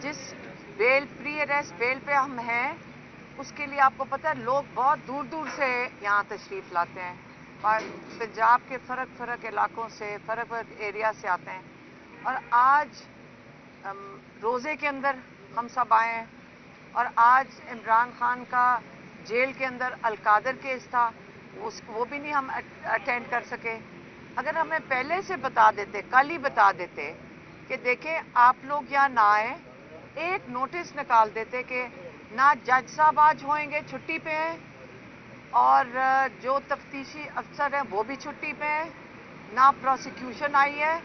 जिस bell pre arrest bell पे हम हैं, उसके लिए आपको पता है लोग बहुत दूर दूर से यहाँ तशरीफ़ लाते हैं, और पंजाब के फ़र्क इलाकों से, फ़र्क एरिया से आते हैं। और आज रोज़े के अंदर हम सब आए हैं, और आज इमरान खान का जेल के अंदर अलकादर केस था, वो भी नहीं हम अटेंड कर सके। अगर हमें पहले से बता देते, कल ही बता देते कि देखें आप लोग यहाँ ना आए, एक नोटिस निकाल देते कि ना जज साहब आज होंगे, छुट्टी पे हैं, और जो तफ्तीशी अफसर हैं वो भी छुट्टी पे हैं, ना प्रोसिक्यूशन आई है,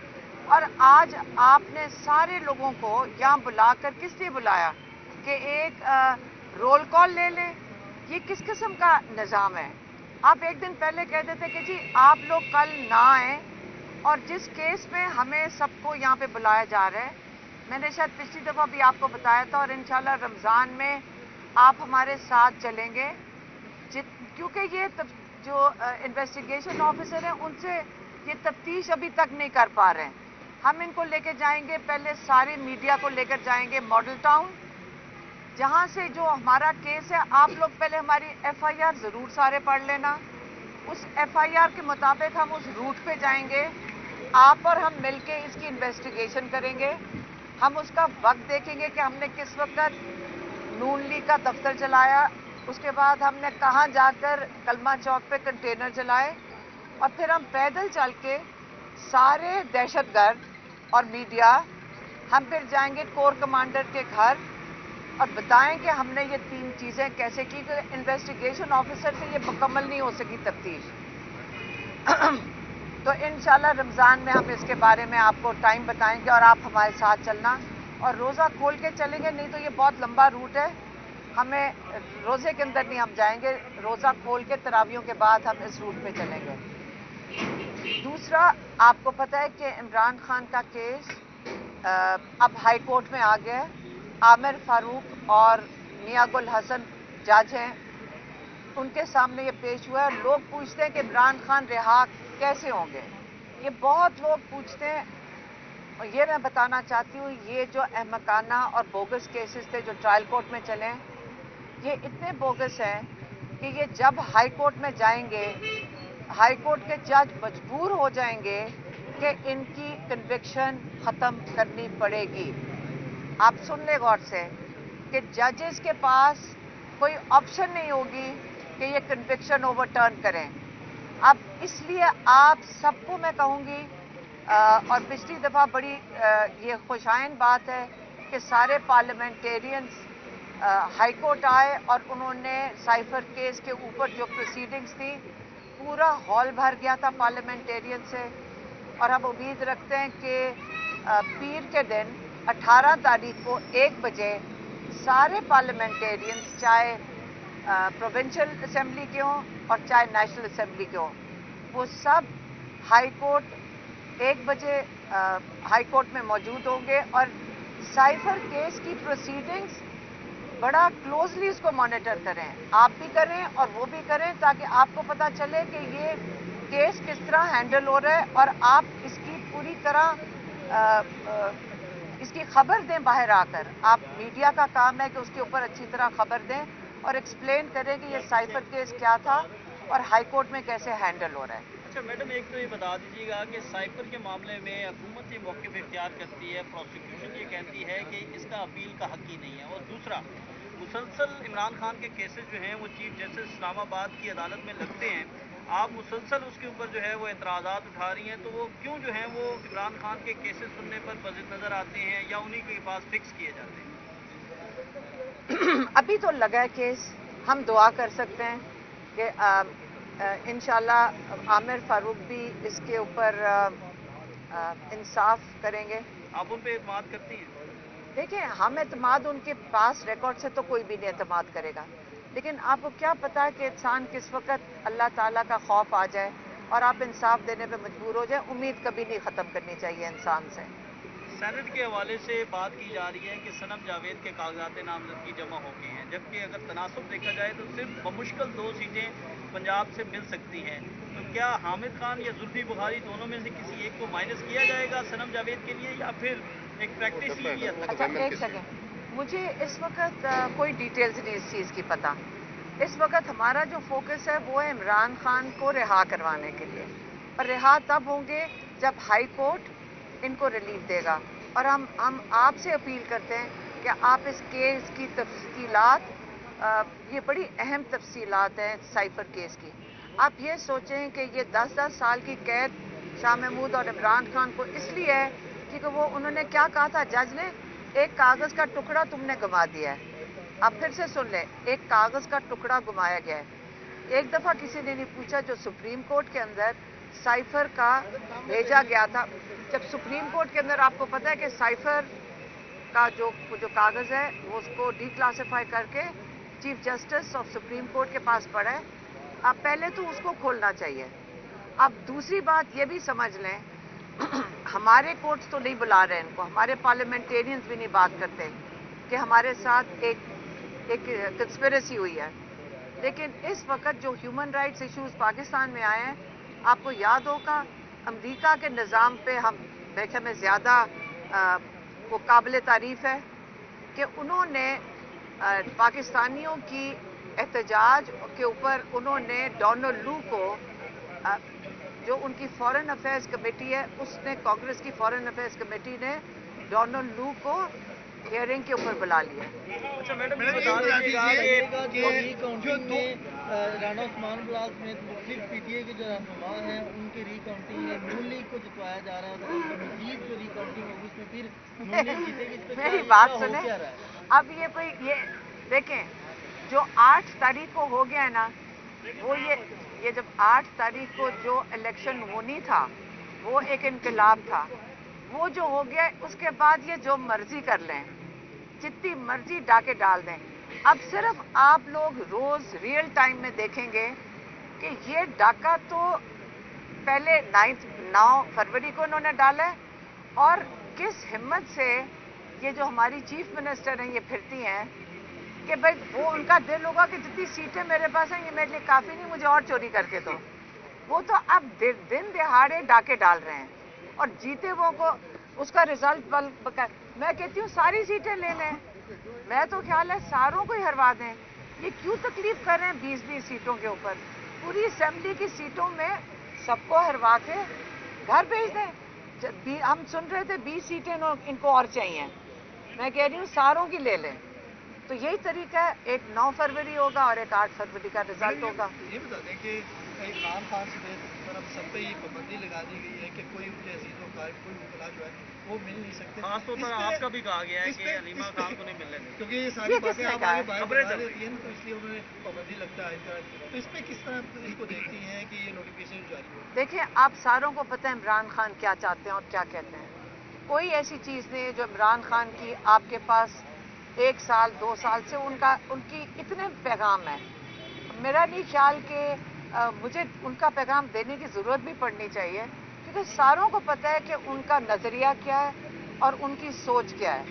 और आज आपने सारे लोगों को यहाँ बुलाकर किस लिए बुलाया कि एक रोल कॉल ले लें? ये किस किस्म का निज़ाम है? आप एक दिन पहले कह देते कि जी आप लोग कल ना आए, और जिस केस में हमें सबको यहाँ पे बुलाया जा रहा है, मैंने शायद पिछली दफ़ा भी आपको बताया था, और इंशाल्लाह रमज़ान में आप हमारे साथ चलेंगे, क्योंकि ये जो इन्वेस्टिगेशन ऑफिसर हैं उनसे ये तफ्तीश अभी तक नहीं कर पा रहे हैं। हम इनको लेकर जाएंगे, पहले सारे मीडिया को लेकर जाएंगे मॉडल टाउन, जहां से जो हमारा केस है, आप लोग पहले हमारी एफआईआर ज़रूर सारे पढ़ लेना। उस एफआईआर के मुताबिक हम उस रूट पे जाएंगे, आप और हम मिलके इसकी इन्वेस्टिगेशन करेंगे। हम उसका वक्त देखेंगे कि हमने किस वक्त नून लीग का दफ्तर चलाया, उसके बाद हमने कहाँ जाकर कलमा चौक पे कंटेनर चलाए, और फिर हम पैदल चल के सारे दहशतगर्द और मीडिया, हम फिर जाएंगे कोर कमांडर के घर और बताएं कि हमने ये 3 चीज़ें कैसे की, क्योंकि इन्वेस्टिगेशन ऑफिसर से ये मुकम्मल नहीं हो सकी तफ्तीश। तो इंशाल्लाह रमज़ान में हम इसके बारे में आपको टाइम बताएंगे, और आप हमारे साथ चलना, और रोज़ा खोल के चलेंगे, नहीं तो ये बहुत लंबा रूट है, हमें रोज़े के अंदर नहीं हम जाएंगे, रोज़ा खोल के तरावियों के बाद हम इस रूट पे चलेंगे। दूसरा, आपको पता है कि इमरान खान का केस अब हाई कोर्ट में आ गया है। आमिर फारूक और मियां गुल हसन जज हैं, उनके सामने ये पेश हुआ है। लोग पूछते हैं कि इमरान खान रिहा कैसे होंगे, ये बहुत लोग पूछते हैं, और ये मैं बताना चाहती हूँ, ये जो अहमकाना और बोगस केसेस थे जो ट्रायल कोर्ट में चले हैं, ये इतने बोगस हैं कि ये जब हाई कोर्ट में जाएंगे, हाई कोर्ट के जज मजबूर हो जाएंगे कि इनकी कन्विक्शन ख़त्म करनी पड़ेगी। आप सुन ले गौर से कि जजेस के पास कोई ऑप्शन नहीं होगी कि ये कन्विक्शन ओवरटर्न करें। अब इसलिए आप सबको मैं कहूँगी, और पिछली दफ़ा बड़ी ये खुशाइन बात है कि सारे पार्लियामेंटेरियंस हाई कोर्ट आए, और उन्होंने साइफर केस के ऊपर जो प्रोसीडिंग्स थी, पूरा हॉल भर गया था पार्लियामेंटेरियन से। और हम उम्मीद रखते हैं कि पीर के दिन 18 तारीख को 1 बजे सारे पार्लियामेंटेरियंस, चाहे प्रोविंशियल असेंबली के हों और चाहे नेशनल असेंबली के हों, वो सब हाई कोर्ट 1 बजे हाई कोर्ट में मौजूद होंगे, और साइफर केस की प्रोसीडिंग्स बड़ा क्लोजली इसको मॉनिटर करें, आप भी करें और वो भी करें, ताकि आपको पता चले कि ये केस किस तरह हैंडल हो रहा है, और आप इसकी पूरी तरह इसकी खबर दें बाहर आकर। आप मीडिया का काम है कि उसके ऊपर अच्छी तरह खबर दें और एक्सप्लेन करें कि ये साइफर केस क्या था और हाई कोर्ट में कैसे हैंडल हो रहा है। अच्छा मैडम, एक तो ये बता दीजिएगा कि साइफर के मामले में हुकूमत ये मौक़िफ़ इख्तियार करती है, प्रोसिक्यूशन ये कहती है कि इसका अपील का हक ही नहीं है, और दूसरा मुसलसल इमरान खान के केसेस जो हैं वो चीफ जस्टिस इस्लामाबाद की अदालत में लगते हैं, आप मुसलसल उसके ऊपर जो है वो एतराज़ात उठा रही हैं, तो वो क्यों जो हैं वो इमरान खान के केसेस सुनने पर बज़िद नज़र आते हैं, या उन्हीं के पास फिक्स किए जाते हैं? अभी तो लगा है केस, हम दुआ कर सकते हैं कि इंशाल्लाह आमिर फारूक भी इसके ऊपर इंसाफ करेंगे। आप उन पर एतमाद करती हैं? देखिए, हम एतमाद उनके पास रिकॉर्ड से तो कोई भी नहीं एतमाद करेगा, लेकिन आपको क्या पता है कि इंसान किस वक्त अल्लाह ताला का खौफ आ जाए और आप इंसाफ देने पे मजबूर हो जाए। उम्मीद कभी नहीं ख़त्म करनी चाहिए इंसान से। सेनेट के हवाले से बात की जा रही है कि सनम जावेद के कागजात नामजदगी जमा हो गए हैं, जबकि अगर तनासब देखा जाए तो सिर्फ बमुश्किल 2 सीटें पंजाब से मिल सकती हैं, तो क्या हामिद खान या जुल्फी बुखारी दोनों में से किसी एक को माइनस किया जाएगा सनम जावेद के लिए, या फिर एक प्रैक्टिस ही? अच्छा, एक सेकेंड, मुझे इस वक्त कोई डिटेल्स नहीं इस चीज़ की पता। इस वक्त हमारा जो फोकस है वो है इमरान खान को रिहा करवाने के लिए, और रिहा तब होंगे जब हाई कोर्ट इनको रिलीफ देगा। और हम आपसे अपील करते हैं कि आप इस केस की तफसीलात, ये बड़ी अहम तफसीलात हैं साइफर केस की। आप ये सोचें कि ये 10-10 साल की कैद शाह महमूद और इमरान खान को इसलिए है क्योंकि वो उन्होंने क्या कहा था जज ने, एक कागज़ का टुकड़ा तुमने गंवा दिया है। अब फिर से सुन ले, एक कागज़ का टुकड़ा गुमाया गया है। एक दफ़ा किसी ने नहीं पूछा, जो सुप्रीम कोर्ट के अंदर साइफर का भेजा गया था, जब सुप्रीम कोर्ट के अंदर आपको पता है कि साइफर का जो कागज़ है वो उसको डिक्लासिफाई करके chief justice of supreme court के पास पड़ा है। अब पहले तो उसको खोलना चाहिए। अब दूसरी बात ये भी समझ लें, हमारे कोर्ट्स तो नहीं बुला रहे इनको, हमारे पार्लियामेंटेरियंस भी नहीं बात करते कि हमारे साथ एक कंस्पिरेसी हुई है। लेकिन इस वक्त जो ह्यूमन राइट्स इश्यूज पाकिस्तान में आए हैं, आपको याद होगा अमेरिका के निज़ाम पे हम देखे में ज़्यादा वो काबिल तारीफ़ है कि उन्होंने पाकिस्तानियों की एहतजाज के ऊपर उन्होंने डोनाल्ड लू को, जो उनकी फॉरेन अफेयर्स कमेटी है, उसने कांग्रेस की फॉरेन अफेयर्स कमेटी ने डोनाल्ड लू को हियरिंग के ऊपर बुला लिया। अच्छा मैडम, बता दीजिएगा कि रीकाउंटिंग में राना उस्मान बुलाल समेत मुख्तलिफ पीटीए के जो रहनुमा हैं उनके रीकाउंटिंग में नून लीग को जितवाया जा रहा है, तो मजीद जो रीकाउंटिंग होगी उसमें फिर नून लीग जीतेगी। इस पे मेरी बात सुने, अब ये देखें, जो 8 तारीख को हो गया है ना, वो ये जब 8 तारीख को जो इलेक्शन होनी था वो एक इनकलाब था, वो जो हो गया उसके बाद ये जो मर्जी कर लें, जितनी मर्जी डाके डाल दें। अब सिर्फ आप लोग रोज रियल टाइम में देखेंगे कि ये डाका तो पहले 9 फरवरी को उन्होंने डाला है, और किस हिम्मत से ये जो हमारी चीफ मिनिस्टर हैं ये फिरती हैं कि भाई वो उनका दिल होगा कि जितनी सीटें मेरे पास हैं ये मेरे लिए काफ़ी नहीं, मुझे और चोरी करके दो। वो तो अब दिन दिहाड़े डाके डाल रहे हैं, और जीते वो को उसका रिजल्ट मैं कहती हूँ सारी सीटें ले लें। मैं तो ख्याल है सारों को ही हरवा दें। ये क्यों तकलीफ कर रहे हैं 20-20 सीटों के ऊपर? पूरी असेंबली की सीटों में सबको हरवा के घर भेज दें। हम सुन रहे थे 20 सीटें इनको और चाहिए, मैं कह रही हूँ सारों की ले लें। तो यही तरीका है, एक 9 फरवरी होगा और एक 8 फरवरी का रिजल्ट होगा। ये बता दें कि इमरान खान समेत तरफ सब पे ये पाबंदी लगा दी गई है कि कोई उनके अजीजों का कोई मुखला जो है वो मिल नहीं सकते। खासतौर पर आपका भी कहा गया है कि अलीमा खान को नहीं मिलने देंगे, क्योंकि ये सारी बातें आप आगे खबरें बता देती हैं, तो इसलिए उन्होंने पाबंदी लगता है। तो इस पर किस तरह इसको देखती हैं कि ये नोटिफिकेशन जारी हो? देखिए, आप सारों को पता है इमरान खान क्या चाहते हैं और क्या कहते हैं। कोई ऐसी चीज़ नहीं है जो इमरान खान की आपके पास 1 साल 2 साल से उनकी इतने पैगाम है। मेरा नहीं ख्याल कि मुझे उनका पैगाम देने की ज़रूरत भी पड़नी चाहिए, क्योंकि सारों को पता है कि उनका नज़रिया क्या है और उनकी सोच क्या है।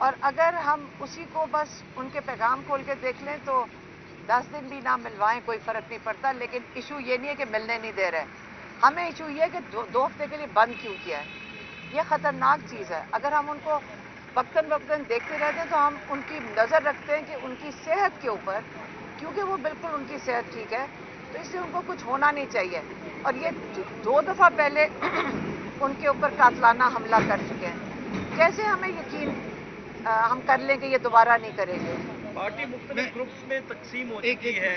और अगर हम उसी को बस उनके पैगाम खोल के देख लें तो 10 दिन भी ना मिलवाएं कोई फ़र्क नहीं पड़ता। लेकिन इशू ये नहीं है कि मिलने नहीं दे रहे, हमें इशू ये है कि 2 हफ्ते के लिए बंद क्यों किया है। ये ख़तरनाक चीज़ है। अगर हम उनको वक्तन देखते रहते हैं तो हम उनकी नज़र रखते हैं कि उनकी सेहत के ऊपर, क्योंकि वो बिल्कुल उनकी सेहत ठीक है तो इससे उनको कुछ होना नहीं चाहिए। और ये 2 दफ़ा पहले उनके ऊपर कातलाना हमला कर चुके हैं, कैसे हमें यकीन हम कर लें कि ये दोबारा नहीं करेंगे। पार्टी मुख्तलिफ ग्रुप्स में तकसीम हो चुकी है।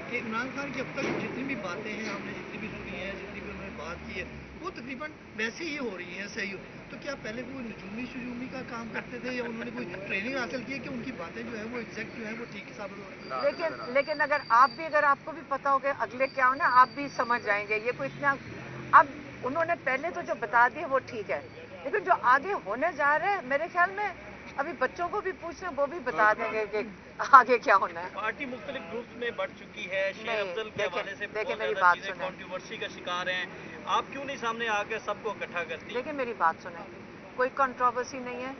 कि इमरान खान की अब तक जितनी भी बातें हैं, हमने जितनी भी सुनी है, जितनी भी उन्होंने बात की है, वो तकरीबन वैसी ही हो रही है, सही। तो क्या पहले वो नजूमी का काम करते थे या उन्होंने कोई ट्रेनिंग हासिल की है कि उनकी बातें जो है वो एग्जैक्ट जो है वो ठीक साबित हो रही है? लेकिन अगर आपको भी पता हो कि अगले क्या हो ना, आप भी समझ जाएंगे। ये कोई इतना, अब उन्होंने पहले तो जो बता दिए वो ठीक है, लेकिन जो आगे होने जा रहे हैं मेरे ख्याल में अभी बच्चों को भी पूछना, वो भी बता देंगे कि आगे क्या होना है। पार्टी मुख्तलिफ ग्रुप्स में बढ़ चुकी है। शेर अफजल के हवाले से देखिए मेरी बात सुने, कंट्रोवर्सी का शिकार हैं, आप क्यों नहीं सामने आकर सबको इकट्ठा करती? देखिए मेरी बात सुने, कोई कंट्रोवर्सी नहीं है।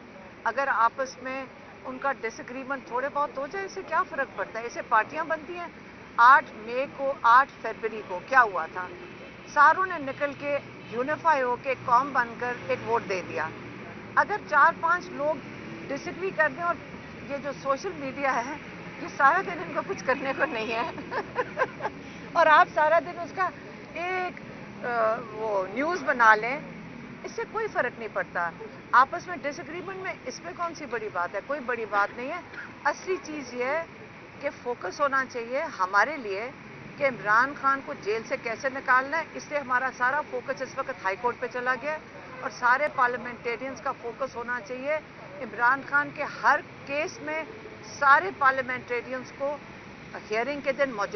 अगर आपस में उनका डिसएग्रीमेंट थोड़े बहुत हो जाए, इससे क्या फ़र्क पड़ता है? इससे पार्टियां बनती हैं। 8 मई को 8 फरवरी को क्या हुआ था? सारों ने निकल के यूनिफाई होकर कौम बनकर एक वोट दे दिया। अगर 4-5 लोग डिसएग्री कर दें और یہ جو سوشل میڈیا ہے یہ سارا دن ان کو کچھ کرنے کو نہیں ہے اور آپ سارا دن اس کا ایک وہ نیوز بنا لیں، اس سے کوئی فرق نہیں پڑتا. آپس میں ڈس ایگریمنٹ میں اس میں کون سی بڑی بات ہے؟ کوئی بڑی بات نہیں ہے. اصلی چیز یہ ہے کہ فوکس ہونا چاہیے ہمارے لیے کہ عمران خان کو جیل سے کیسے نکالنا ہے. اس لیے ہمارا سارا فوکس اس وقت ہائی کورٹ پہ چلا گیا اور سارے پارلیمنٹیرینز کا فوکس ہونا چاہیے عمران خان کے ہر کیس میں سارے پارلیمنٹیرینز کو ہیئرنگ کے دن موجود